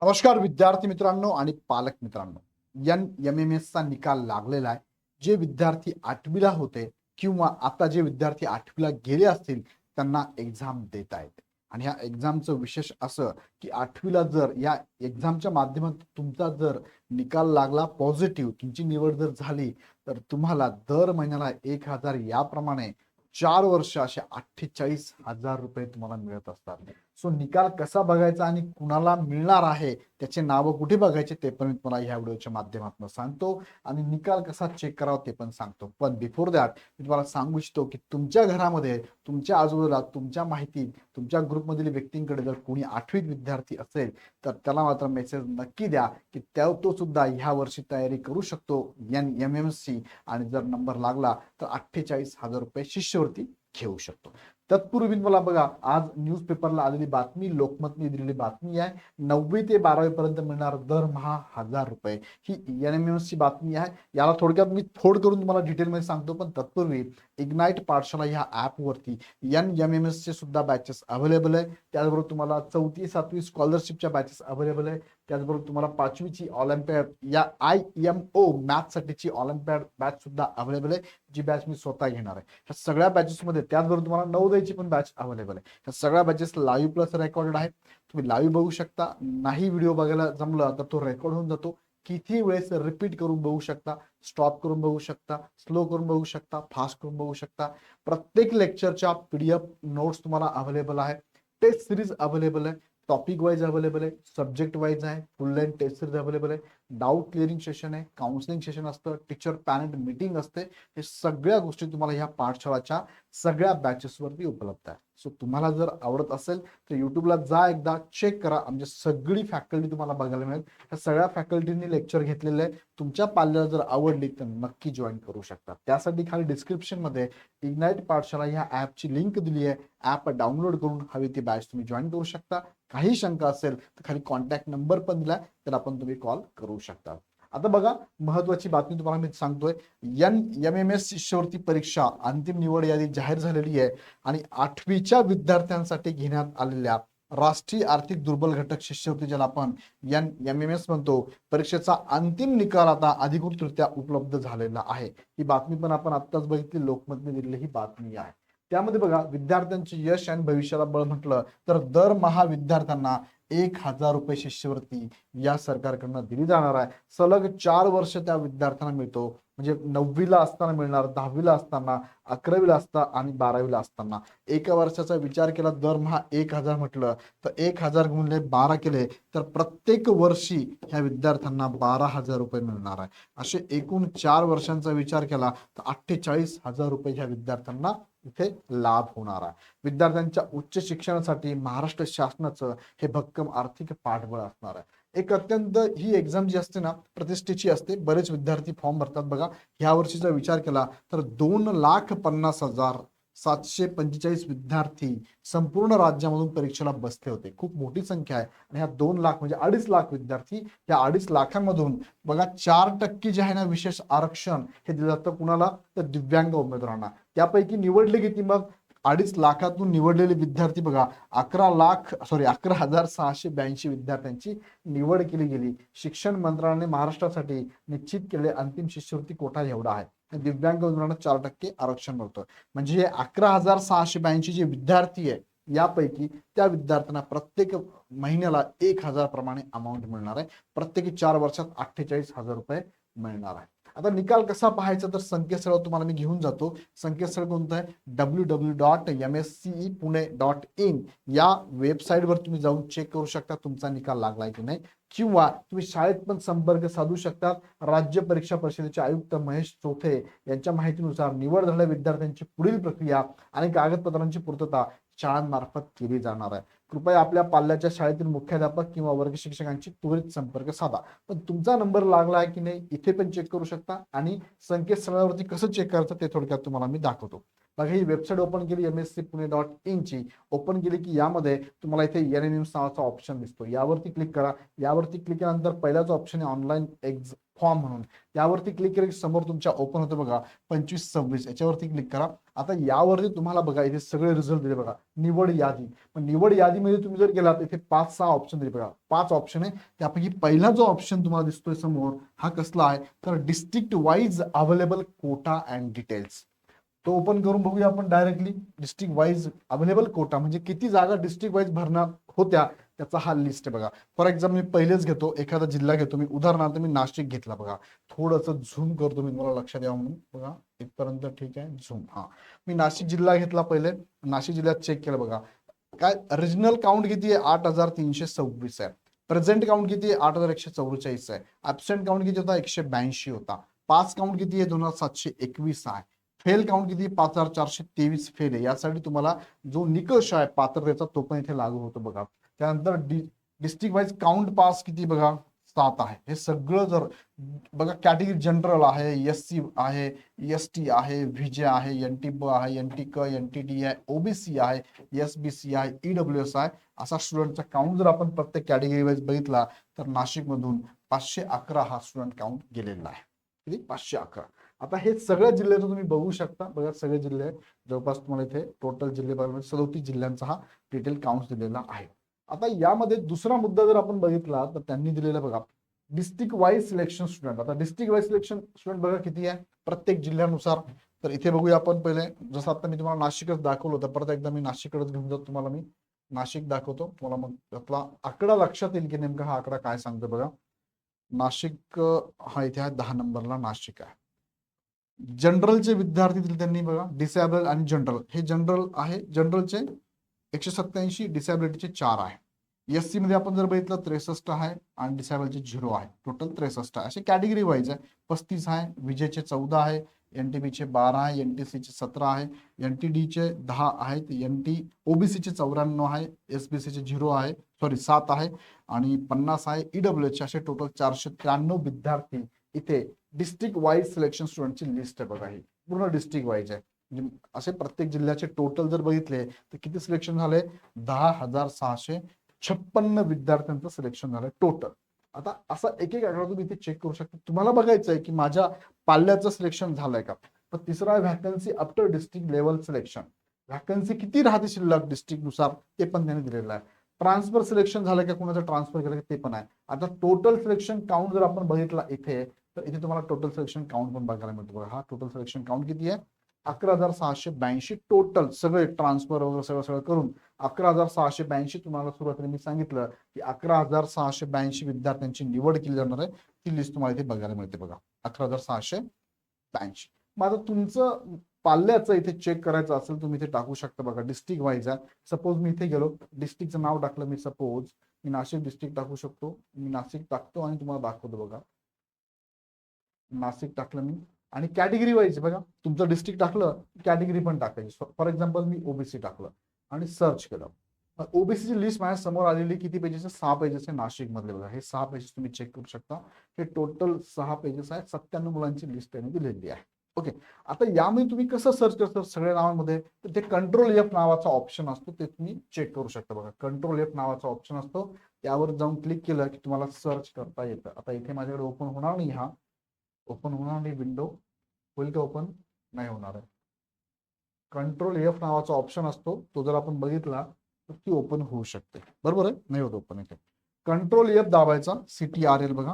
नमस्कार विद्यार्थी मित्रांनो आणि पालक मित्रांनो. एम एम एस चा निकाल लागलेला आहे. जे विद्यार्थी 8वीला होते किंवा आता जे विद्यार्थी 8वीला गेले असतील त्यांना एक्झाम देता येते. आणि ह्या एक्झामचं विशेष असं की 8वीला जर या एक्झामच्या माध्यमातून तुमचा जर निकाल लागला पॉझिटिव्ह, तुमची निवड जर झाली तर तुम्हाला दर महिन्याला 1,000 याप्रमाणे 4 वर्ष असे 48,000 रुपये तुम्हाला मिळत असतात. सो निकाल कसा बघायचा आणि कुणाला मिळणार आहे त्याचे नावं कुठे बघायचे ते पण मी तुम्हाला ह्या व्हिडिओच्या माध्यमातून सांगतो आणि निकाल कसा चेक करावा ते पण सांगतो. पण बिफोर दॅट मी तुम्हाला सांगू इच्छितो की तुमच्या घरामध्ये, तुमच्या आजूबाजूला, तुमच्या माहिती, तुमच्या ग्रुपमधील व्यक्तींकडे जर कोणी 8वीत विद्यार्थी असेल तर त्याला मात्र मेसेज नक्की द्या की तो सुद्धा ह्या वर्षी तयारी करू शकतो एम एम एस ची. आणि जर नंबर लागला तर 48,000 रुपये शिष्यवृत्ती घेऊ शकतो. तत्पूर्वी मला बघा, आज न्यूजपेपरला आलेली बातमी, लोकमतने दिलेली बातमी आहे. 9वी ते 12वी पर्यंत मिळणार दरमहा 1,000 रुपये, ही एन-एम-एम-एस ची बातमी आहे. याला थोडक्यात मी फोड करून तुम्हाला डिटेलमध्ये सांगतो. पण तत्पूर्वी इग्नाइट पाठशाला ह्या ॲपवरती एन-एम-एम-एस चे सुद्धा बॅचेस अवेलेबल आहे. त्याचबरोबर तुम्हाला 4थी-7वी स्कॉलरशिपच्या बॅचेस अवेलेबल आहे. त्याचबरोबर तुम्हाला 5वीची ऑलिम्पियाड या IMO मॅथ्ससाठीची ऑलिम्पियाड बॅच सुद्धा अवेलेबल आहे, जी बॅच मी स्वतः घेणार आहे. ह्या सगळ्या बॅचेसमध्ये त्याचबरोबर तुम्हाला नवोदयची पण बॅच अवेलेबल आहे. ह्या सगळ्या बॅचेस लाईव्ह प्लस रेकॉर्डेड आहेत. तुम्ही लाईव्ह बघू शकता. नाही व्हिडिओ बघायला जमलं तर तो रेकॉर्ड होऊन जातो. किती वेळेस रिपीट करून बघू शकता, स्टॉप करून बघू शकता, स्लो करून बघू शकता, फास्ट करून बघू शकता. प्रत्येक लेक्चरच्या PDF नोट्स तुम्हाला अवेलेबल आहे. टेस्ट सिरीज अवेलेबल आहे. टॉपिक वाईज अवेलेबल आहे, सब्जेक्ट वाईज आहे, full length test series available आहे, डाऊट क्लिअरिंग सेशन आहे, काउन्सिलिंग सेशन असतं, टीचर पॅरेंट मीटिंग असते. हे सगळ्या गोष्टी तुम्हाला ह्या पाठशाळाच्या सगळ्या बॅचेसवरती उपलब्ध आहे. सो तुम्हाला जर आवडत असेल तर युट्यूबला जा, एकदा चेक करा. म्हणजे सगळी फॅकल्टी तुम्हाला बघायला मिळेल. ह्या सगळ्या फॅकल्टींनी लेक्चर घेतलेले आहे. तुमच्या पाल्याला जर आवडली तर नक्की जॉईन करू शकता. त्यासाठी खाली डिस्क्रिप्शन मध्ये इग्नाइट पाठशाला ह्या ॲपची लिंक दिली आहे. ॲप डाउनलोड करून हवी ती बॅच तुम्ही जॉईन करू शकता. काही शंका असेल तर खाली कॉन्टॅक्ट नंबर पण दिलाय, तर आपण तुम्ही कॉल करू शकता. आता बघा, महत्वाची बातमी तुम्हाला मी सांगतोय. एम-एम-एस शिष्यवृत्ती परीक्षा अंतिम निवड यादी जाहीर झालेली आहे आणि 8वीच्या विद्यार्थ्यांसाठी घेण्यात आलेल्या राष्ट्रीय आर्थिक दुर्बल घटक शिष्यवृत्ती, ज्याला आपण एम-एम-एस म्हणतो, परीक्षेचा अंतिम निकाल आता अधिकृतरित्या उपलब्ध झालेला आहे. ही बातमी पण आपण आत्ताच बघितली, लोकमतने दिलेली ही बातमी आहे. त्यामध्ये बघा, विद्यार्थ्यांचे यश आणि भविष्याला बळ म्हटलं तर दरमहा विद्यार्थ्यांना 1,000 रुपये शिष्यवृत्ती या सरकारकडनं दिली जाणार आहे. सलग 4 वर्ष त्या विद्यार्थ्यांना मिळतो. म्हणजे 9वीला असताना मिळणार, 10वीला असताना, 11वीला असता आणि 12वीला असताना. एका वर्षाचा विचार केला, दरमहा 1,000 म्हटलं तर 1,000 गुणिले 12 केले तर प्रत्येक वर्षी ह्या विद्यार्थ्यांना 12,000 रुपये मिळणार आहे. असे एकूण 4 वर्षांचा विचार केला तर 48,000 रुपये ह्या विद्यार्थ्यांना इथे लाभ होणार आहे. विद्यार्थ्यांच्या उच्च शिक्षणासाठी महाराष्ट्र शासनाचं हे भक्कम आर्थिक पाठबळ असणार आहे. एक अत्यंत ही एक्झाम जी असते ना, प्रतिष्ठेची असते. बरेच विद्यार्थी फॉर्म भरतात. बघा, ह्या वर्षीचा विचार केला तर 2,50,745 विद्यार्थी संपूर्ण राज्यामधून परीक्षेला बसले होते. खूप मोठी संख्या आहे. आणि ह्या 2 लाख म्हणजे 2.5 लाख विद्यार्थी, या 2.5 लाखांमधून बघा 4% जे आहे ना विशेष आरक्षण, हे दिलं जातं कुणाला, तर दिव्यांग उमेदवारांना. त्यापैकी निवडले किती मग? 2.5 लाखातून निवडलेले विद्यार्थी बघा, 11,682 विद्यार्थ्यांची निवड केली गेली. शिक्षण मंत्रालयाने महाराष्ट्रासाठी निश्चित केलेले अंतिम शिष्यवृत्ती कोटा एवढा आहे. दिव्यांग उमेदवारांना 4% आरक्षण मिळतं. म्हणजे हे 11,682 जे विद्यार्थी आहे, यापैकी त्या विद्यार्थ्यांना प्रत्येक महिन्याला 1,000 प्रमाणे अमाऊंट मिळणार आहे. प्रत्येकी 4 वर्षात 48,000 रुपये मिळणार आहे. आता निकाल कसा पाहायचा, तर संकेतस्थळ तुम्हाला मी घेऊन जातो. संकेतस्थळ कोणतं आहे? www.mscepune.in या वेबसाईटवर तुम्ही जाऊन चेक करू शकता तुमचा निकाल लागलाय की नाही. किंवा तुम्ही शाळेत पण संपर्क साधू शकतात. राज्य परीक्षा परिषदेचे आयुक्त महेश चोथे यांच्या माहितीनुसार निवड झालेल्या विद्यार्थ्यांची पुढील प्रक्रिया आणि कागदपत्रांची पूर्तता शाळांमार्फत केली जाणार आहे. कृपया आपल्या पाल्याच्या शाळेतील मुख्याध्यापक किंवा वर्ग शिक्षकांची त्वरित संपर्क साधा. पण तुमचा नंबर लागला आहे की नाही इथे पण चेक करू शकता. आणि संकेतस्थळावरती कसं चेक करायचं ते थोडक्यात तुम्हाला मी दाखवतो. बघा ही वेबसाईट ओपन केली mscpune.in ची. ओपन केली की यामध्ये तुम्हाला इथे NMMS नावाचा ऑप्शन दिसतो, यावरती क्लिक करा. यावरती क्लिक केल्यानंतर पहिलाच ऑप्शन आहे ऑनलाईन फॉर्म म्हणून, यावरती क्लिक केलं की समोर तुमच्या ओपन होतं बघा 25-26, याच्यावरती क्लिक करा. आता यावरती तुम्हाला बघा इथे सगळे रिझल्ट दिले बघा, निवड यादी. पण निवड यादीमध्ये तुम्ही जर गेलात इथे 5-6 ऑप्शन दिले बघा, 5 ऑप्शन आहे. त्यापैकी पहिला जो ऑप्शन तुम्हाला दिसतोय समोर हा कसला आहे तर district wise available quota and details. तो ओपन करून बघूया आपण directly. District wise available quota म्हणजे किती जागा डिस्ट्रिक्ट वाईज भरणार होत्या त्याचा हा लिस्ट आहे बघा. फॉर एक्झाम्पल मी पहिलेच घेतो, एखादा जिल्हा घेतो मी, उदाहरणार्थ मी नाशिक घेतला बघा. थोडंसं झूम करतो मी तुम्हाला लक्षात यावं म्हणून बघा, इथपर्यंत ठीक आहे झूम. हा, मी नाशिक जिल्हा घेतला पहिले. नाशिक जिल्ह्यात चेक केलं बघा, काय रिजनल काउंट किती आहे 8,326 आहे. प्रेझेंट काउंट किती आहे 8,144 आहे. ऍबसेंट काउंट किती होता 182 होता. पास काउंट किती आहे 2,721 आहे. फेल काउंट किती 5,423 फेल आहे. यासाठी तुम्हाला जो निकष आहे पात्रतेचा तो पण इथे लागू होतो बघा. त्यानंतर डिस्ट्रिक्ट वाईज काउंट पास किती बघा 7 आहे. हे सगळं जर बघा कॅटेगरी जनरल आहे, SC आहे, ST आहे, VJ आहे, NT ब आहे, NT क, NTD आहे, OBC आहे, SBC आहे, EWS आहे. असा स्टुडंटचा काउंट जर आपण प्रत्येक कॅटेगरी वाईज बघितला तर नाशिक मधून 511 हा स्टुडंट काउंट गेलेला आहे. किती 511. आता हे सगळ्या जिल्ह्याचं तुम्ही बघू शकता बघा, सगळे जिल्हे जवळपास तुम्हाला इथे टोटल जिल्हे बघा 37 जिल्ह्यांचा हा डिटेल काउंट दिलेला आहे. आता यामध्ये दुसरा मुद्दा जर आपण बघितला तर त्यांनी दिलेला बघा डिस्ट्रिक्ट वाईज सिलेक्शन स्टुडंट. आता डिस्ट्रिक्ट वाईज सिलेक्शन स्टुडंट बघा किती आहे प्रत्येक जिल्ह्यानुसार. तर इथे बघूया आपण पहिले, जसं आता मी तुम्हाला नाशिकच दाखवलं होतं, परत एकदा मी नाशिककडेच घेऊन जातो तुम्हाला. मी नाशिक दाखवतो तुम्हाला, मग त्यातला आकडा लक्षात येईल की नेमका हा आकडा काय सांगतो बघा. नाशिक हा इथे आहे 10 नंबरला नाशिक आहे. जनरलचे विद्यार्थी दिले त्यांनी बघा, डिसेबल आणि जनरल. हे जनरल आहे, जनरलचे 187, डिसेबिलिटीचे 4 आहे. SC मध्ये आपण जर बघितलं 63 आहे आणि डिसेबलचे 0 आहे. टोटल 63 आहे. असे कॅटेगरी वाईज आहे. 35 आहे, विजेचे 14 आहे, NTBचे 12 आहे, NTCचे 17 आहे, NTDचे 10 आहेत, OBCचे 94 आहे, SBCचे 0 आहे, सॉरी 7 आहे आणि 50 आहे. EWSचे असे टोटल 493 विद्यार्थी इथे डिस्ट्रिक्ट वाईज सिलेक्शन स्टुडंटची लिस्ट आहे बघा. ही पूर्ण डिस्ट्रिक्ट वाईज आहे. म्हणजे असे प्रत्येक जिल्ह्याचे टोटल जर बघितले तर किती सिलेक्शन झाले 10,656 विद्यार्थ्यांचं सिलेक्शन झालंय टोटल. आता असा एक एक आकडा तुम्ही इथे चेक करू शकता. तुम्हाला बघायचं आहे की माझ्या पाल्याचं सिलेक्शन झालंय का. तर तिसरा आहे vacancy after district level selection. Vacancy किती राहते शिल्लक डिस्ट्रिक्ट नुसार ते पण त्याने दिलेलं आहे. ट्रान्सफर सिलेक्शन झालं का, कुणाचं ट्रान्सफर केलं ते पण आहे. आता टोटल सिलेक्शन काउंट जर आपण बघितला इथे तर इथे तुम्हाला टोटल सिलेक्शन काउंट पण बघायला मिळतो बघा. हा टोटल सिलेक्शन काउंट किती आहे 11,682 टोटल, सगळे ट्रान्सफर वगैरे सगळं सगळं करून 11,682. तुम्हाला सुरुवातीला मी सांगितलं की 11,682 विद्यार्थ्यांची निवड केली जाणार आहे. ती लिस्ट तुम्हाला इथे बघायला मिळते बघा 11,682. मग आता तुमचं पाल्याचं इथे चेक करायचं असेल तुम्ही इथे टाकू शकता बघा. डिस्ट्रिक्ट वाईज आहे. सपोज मी इथे गेलो, डिस्ट्रिक्टचं नाव टाकलं मी, सपोज मी नाशिक डिस्ट्रिक्ट टाकू शकतो. मी नाशिक टाकतो आणि तुम्हाला दाखवतो बघा. नाशिक टाकलं मी आणि कॅटेगरी वाईज बघा, तुमचं डिस्ट्रिक्ट टाकलं कॅटेगरी पण टाकायची. फॉर एक्झाम्पल मी OBC टाकलं आणि सर्च केलं. OBCची लिस्ट माझ्या समोर आलेली किती पेजेस आहे 6 पेजेस आहे नाशिक मधले बघा. हे 6 पेजेस तुम्ही चेक करू शकता. हे टोटल 6 पेजेस आहेत. 97 मुलांची लिस्ट त्यांनी दिलेली आहे. ओके, आता यामध्ये तुम्ही कसं सर्च करता सगळ्या नावांमध्ये तर ते कंट्रोल F नावाचा ऑप्शन असतो, ते तुम्ही चेक करू शकता बघा. कंट्रोल F नावाचा ऑप्शन असतो, त्यावर जाऊन क्लिक केलं की तुम्हाला सर्च करता येतं. आता इथे माझ्याकडे ओपन होणार नाही, हा ओपन होणार नाही विंडो. होईल का ओपन? नाही होणार आहे. कंट्रोल F नावाचा ऑप्शन असतो, तो जर आपण बघितला तर ती ओपन होऊ शकते. बरोबर आहे, नाही होत ओपन. इथे कंट्रोल F दाबायचा, CTRL बघा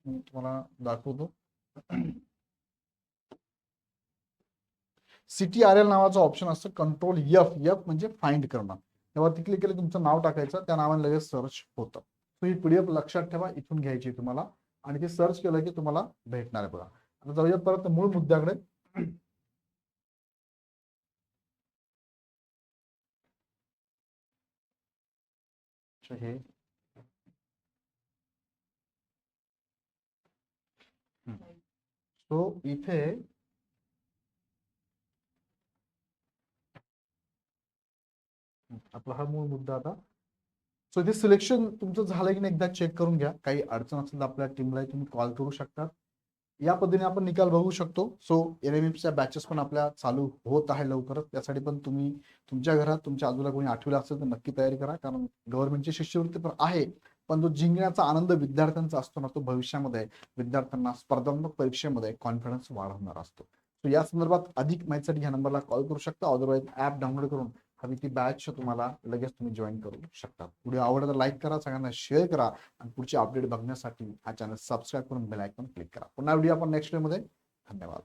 मी तुम्हाला दाखवतो. CTRL नावाचा ऑप्शन असतं. कंट्रोल F म्हणजे फाइंड करणं. त्यावरती क्लिक केलं तुमचं नाव टाकायचं, त्या नावाने लगेच सर्च होतं. ही PDF लक्षात ठेवा, इथून घ्यायची तुम्हाला आणि ते सर्च केलं की तुम्हाला भेटणार आहे बघा. आता जाऊया परत मूळ मुद्द्याकडे. हे सो इथे आपला हा मूळ मुद्दा. आता सो इथे सिलेक्शन तुमचं झालं की नाही एकदा चेक करून घ्या. काही अडचण असेल तर आपल्या टीमला तुम्ही कॉल करू शकता. या पद्धतीने आपण निकाल बघू शकतो. सो एलएमएमच्या बॅचेस पण आपल्या चालू होत आहे लवकरच. त्यासाठी पण तुम्ही तुमच्या घरात तुमच्या आजूला कोणी आठवीला असेल तर नक्की तयारी करा, कारण गव्हर्नमेंटची शिष्यवृत्ती पण आहे. पण जो जिंकण्याचा आनंद विद्यार्थ्यांचा असतो ना, तो भविष्यामध्ये विद्यार्थ्यांना स्पर्धात्मक परीक्षेमध्ये कॉन्फिडन्स वाढवणार असतो. सो या संदर्भात अधिक माहितीसाठी ह्या नंबरला कॉल करू शकता. अदरवाईज ऍप डाउनलोड करून हवी ती बॅच तुम्हाला लगेच तुम्ही जॉईन करू शकता. व्हिडिओ आवडला तर लाईक करा, सगळ्यांना शेअर करा आणि पुढचे अपडेट बघण्यासाठी हा चॅनल सबस्क्राईब करून बेल आयकॉन क्लिक करा. पुन्हा व्हिडिओ आपण नेक्स्ट मध्ये. धन्यवाद.